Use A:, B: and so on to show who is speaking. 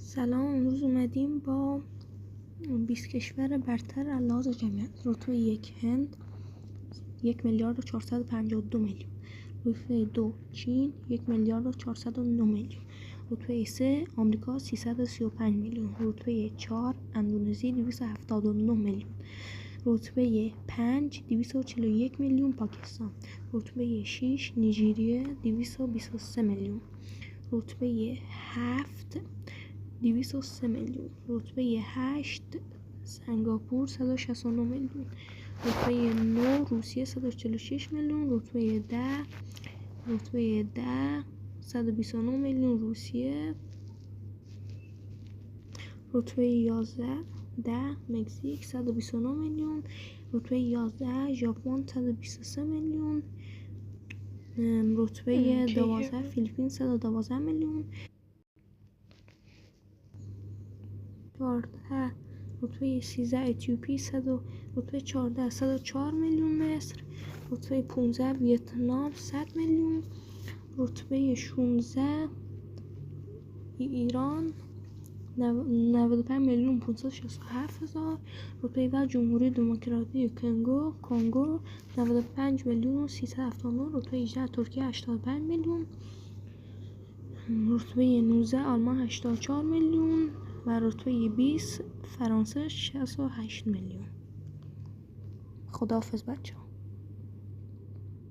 A: سلام، امروز اومدیم با 20 کشور برتر از لحاظ جمعیت. رتبه 1 هند 1,452,000,000. رتبه 2 چین 1,409,000,000. رتبه 3 آمریکا 335,000,000. رتبه 4 اندونزی 279,000,000. رتبه 5 241,000,000 پاکستان. رتبه 6 نیجریه 223,000,000. رتبه 7 203,000,000. رتبه 8 سنگاپور 169,000,000. رتبه 9 روسیه 146,000,000. رتبه 10 129,000,000 روسیه. رتبه 11 مکزیک 129,000,000. رتبه 11 ژاپن 123,000,000. رتبه 12 فیلیپین 112,000,000. رتبه 13 اتیوپی رتبه 14 104,000,000 مصر. رتبه 15 ویتنام 100,000,000. رتبه 16 ایران 95,567,000. رتبه 17 جمهوری دموکراتیک کنگو 95,379,000. رتبه 18 ترکیه 85,000,000. رتبه 19 آلمان 84,000,000 و رتبه 20 فرانسه 68,000,000. خداحافظ بچه‌ها.